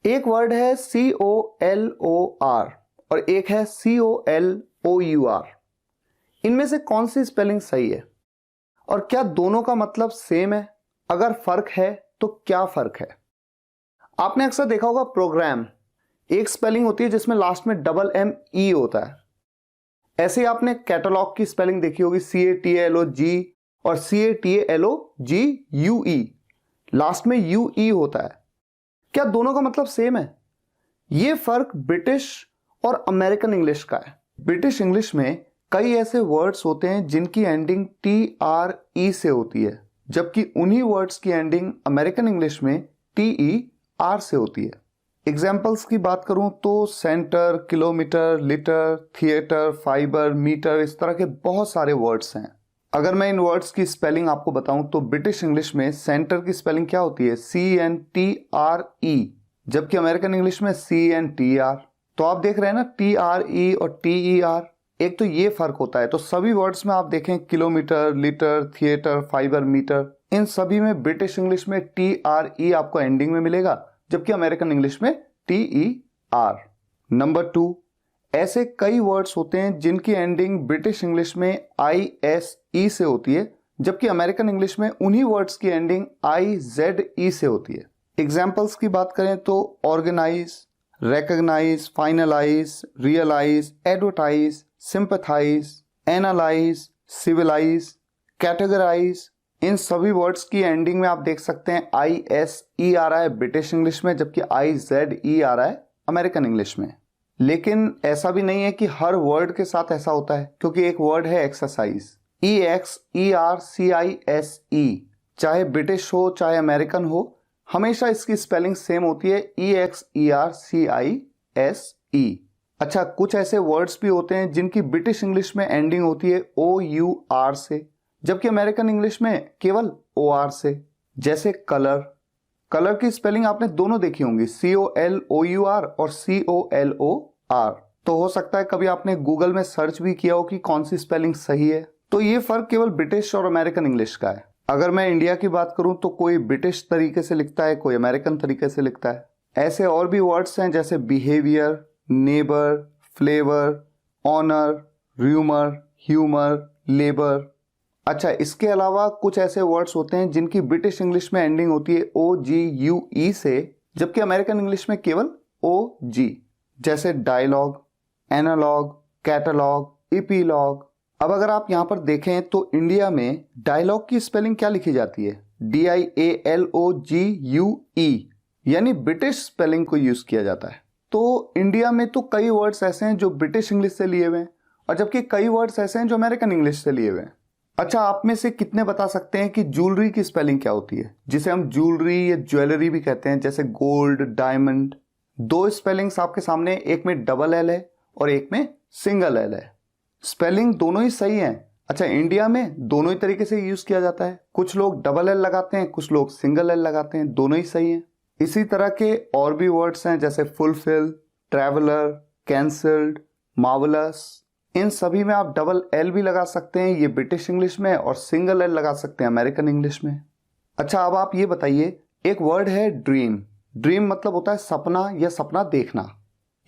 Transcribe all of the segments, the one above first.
एक वर्ड है COLOR और एक है COLOUR। इनमें से कौन सी स्पेलिंग सही है और क्या दोनों का मतलब सेम है? अगर फर्क है तो क्या फर्क है? आपने अक्सर देखा होगा प्रोग्राम, एक स्पेलिंग होती है जिसमें लास्ट में डबल ME होता है। ऐसे ही आपने कैटलॉग की स्पेलिंग देखी होगी CATLOG और CATLOGUE, लास्ट में UE होता है। क्या दोनों का मतलब सेम है? यह फर्क ब्रिटिश और अमेरिकन इंग्लिश का है। ब्रिटिश इंग्लिश में कई ऐसे वर्ड्स होते हैं जिनकी एंडिंग TRE से होती है, जबकि उन्हीं वर्ड्स की एंडिंग अमेरिकन इंग्लिश में TER से होती है। एग्जाम्पल्स की बात करूं तो centre, kilometre, litre, theatre, fibre, metre, इस तरह के बहुत सारे वर्ड्स हैं। अगर मैं इन वर्ड्स की स्पेलिंग आपको बताऊं तो ब्रिटिश इंग्लिश में सेंटर की स्पेलिंग क्या होती है? CNTRE, जबकि अमेरिकन इंग्लिश में CNTR। तो आप देख रहे हैं ना, TRE और TER, एक तो ये फर्क होता है। तो सभी वर्ड्स में आप देखें, kilometre, litre, theatre, fibre, metre, इन सभी में ब्रिटिश इंग्लिश में TRE आपको एंडिंग में मिलेगा, जबकि अमेरिकन इंग्लिश में TER। नंबर 2, ऐसे कई वर्ड्स होते हैं जिनकी एंडिंग ब्रिटिश इंग्लिश में ISE से होती है, जबकि अमेरिकन इंग्लिश में उन्हीं वर्ड्स की एंडिंग IZE से होती है। एग्जाम्पल्स की बात करें तो organize, recognize, finalize, realize, advertise, sympathize, analyze, civilize, categorize, इन सभी वर्ड्स की एंडिंग में आप देख सकते हैं ISE आ रहा है ब्रिटिश इंग्लिश में, जबकि IZE आ रहा है अमेरिकन इंग्लिश में। लेकिन ऐसा भी नहीं है कि हर वर्ड के साथ ऐसा होता है, क्योंकि एक वर्ड है एक्सरसाइज, EXERCISE, चाहे ब्रिटिश हो चाहे अमेरिकन हो, हमेशा इसकी स्पेलिंग सेम होती है, EXERCISE। अच्छा, कुछ ऐसे वर्ड्स भी होते हैं जिनकी ब्रिटिश इंग्लिश में एंडिंग होती है OUR से, जबकि अमेरिकन इंग्लिश में केवल OR से। जैसे कलर, कलर की स्पेलिंग आपने दोनों देखी होंगी, COLOUR और COLOR। तो हो सकता है कभी आपने गूगल में सर्च भी किया हो कि कौन सी स्पेलिंग सही है। तो ये फर्क केवल ब्रिटिश और अमेरिकन इंग्लिश का है। अगर मैं इंडिया की बात करूं तो कोई ब्रिटिश तरीके से लिखता है, कोई अमेरिकन तरीके से लिखता है। ऐसे और भी वर्ड्स हैं जैसे behaviour, neighbour, flavour, honour, rumour, humour, labour. अच्छा, इसके अलावा कुछ ऐसे वर्ड्स होते हैं जिनकी ब्रिटिश इंग्लिश में एंडिंग होती है OGUE से, जबकि अमेरिकन इंग्लिश में केवल OG, जैसे डायलॉग, एनालॉग, कैटलॉग, इपीलॉग। अब अगर आप यहां पर देखें तो इंडिया में डायलॉग की स्पेलिंग क्या लिखी जाती है? DIALOGUE, यानी ब्रिटिश स्पेलिंग को यूज किया जाता है। तो इंडिया में तो कई वर्ड्स ऐसे हैं जो ब्रिटिश इंग्लिश से लिए हुए हैं, और जबकि कई वर्ड्स ऐसे हैं जो अमेरिकन इंग्लिश से लिए हुए हैं। अच्छा, आप में से कितने बता सकते हैं कि ज्वेलरी की स्पेलिंग क्या होती है, जिसे हम ज्वेलरी या ज्वेलरी भी कहते हैं, जैसे गोल्ड, डायमंड। दो स्पेलिंग्स आपके सामने, एक में डबल एल है और एक में सिंगल एल है। स्पेलिंग दोनों ही सही है। अच्छा, इंडिया में दोनों ही तरीके से यूज किया जाता है, कुछ लोग डबल एल लगाते हैं, कुछ लोग सिंगल एल लगाते हैं, दोनों ही सही हैं। इसी तरह के और भी वर्ड्स हैं जैसे फुलफिल, ट्रैवलर, कैंसल्ड, मार्वलस। इन सभी में आप डबल एल भी लगा सकते हैं, ये ब्रिटिश इंग्लिश में, और सिंगल एल लगा सकते हैं अमेरिकन इंग्लिश में। अच्छा, अब आप ये बताइए, एक वर्ड है ड्रीम। ड्रीम मतलब होता है सपना या सपना देखना।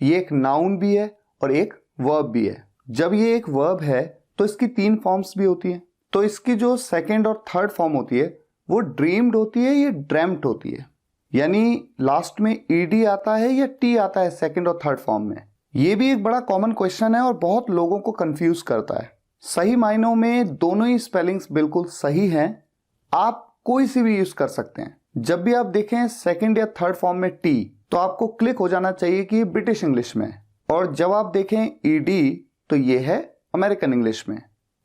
ये एक नाउन भी है और एक वर्ब भी है। जब ये एक वर्ब है तो इसकी 3 फॉर्म्स भी होती हैं। तो इसकी जो सेकेंड और थर्ड फॉर्म होती है वो ड्रीम्ड होती है या ड्रेम्ट होती है, यानी लास्ट में ED आता है या T आता है सेकेंड और थर्ड फॉर्म में। ये भी एक बड़ा कॉमन क्वेश्चन है और बहुत लोगों को कंफ्यूज करता है। सही मायनों में दोनों ही स्पेलिंग्स बिल्कुल सही हैं, आप कोई सी भी यूज कर सकते हैं। जब भी आप देखें सेकंड या थर्ड फॉर्म में T, तो आपको क्लिक हो जाना चाहिए कि ब्रिटिश इंग्लिश में, और जब आप देखें ED तो ये है अमेरिकन इंग्लिश में।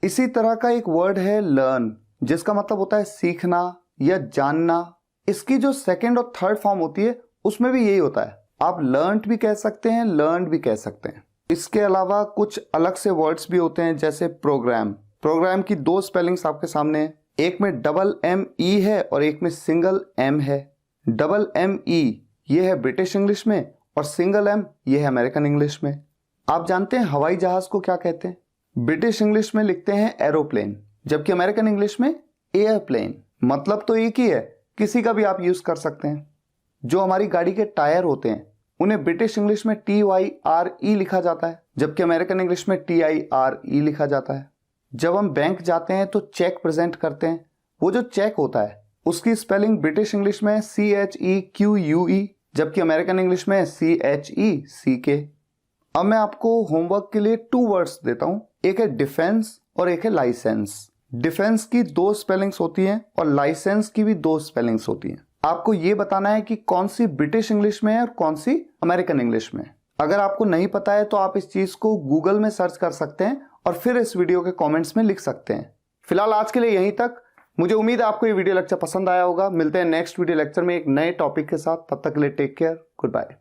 इसी तरह का एक वर्ड है लर्न, जिसका मतलब होता है सीखना या जानना। इसकी जो सेकंड और थर्ड फॉर्म होती है उसमें भी यही होता है, आप लर्नड भी कह सकते हैं, लर्नड भी कह सकते हैं। इसके अलावा कुछ अलग से वर्ड्स भी होते हैं जैसे प्रोग्राम। प्रोग्राम की 2 स्पेलिंग्स आपके सामने है, एक में डबल ME है और एक में सिंगल M है। डबल ME ये है ब्रिटिश इंग्लिश में और सिंगल M ये है अमेरिकन इंग्लिश में। आप जानते हैं हवाई जहाज को क्या कहते हैं? ब्रिटिश इंग्लिश में लिखते हैं एरोप्लेन, जबकि अमेरिकन इंग्लिश में एयरप्लेन। मतलब तो एक ही है, किसी का भी आप यूज कर सकते हैं। जो हमारी गाड़ी के टायर होते हैं उन्हें ब्रिटिश इंग्लिश में TYRE लिखा जाता है, जबकि अमेरिकन इंग्लिश में TIRE लिखा जाता है। जब हम बैंक जाते हैं तो चेक प्रेजेंट करते हैं, वो जो चेक होता है उसकी स्पेलिंग ब्रिटिश इंग्लिश में CHEQUE, जबकि अमेरिकन इंग्लिश में CHECK। अब मैं आपको होमवर्क के लिए 2 वर्ड्स देता हूं, एक है डिफेंस और एक है लाइसेंस। डिफेंस की 2 स्पेलिंग्स होती हैं और लाइसेंस की भी 2 स्पेलिंग्स होती हैं। आपको ये बताना है कि कौन सी ब्रिटिश इंग्लिश में है और कौन सी अमेरिकन इंग्लिश में। अगर आपको नहीं पता है तो आप इस चीज को गूगल में सर्च कर सकते हैं और फिर इस वीडियो के कमेंट्स में लिख सकते हैं। फिलहाल आज के लिए यहीं तक। मुझे उम्मीद है आपको ये वीडियो लेक्चर पसंद आया होगा। मिलते हैं नेक्स्ट वीडियो लेक्चर में एक नए टॉपिक के साथ। तब तक के लिए टेक केयर, गुड बाय।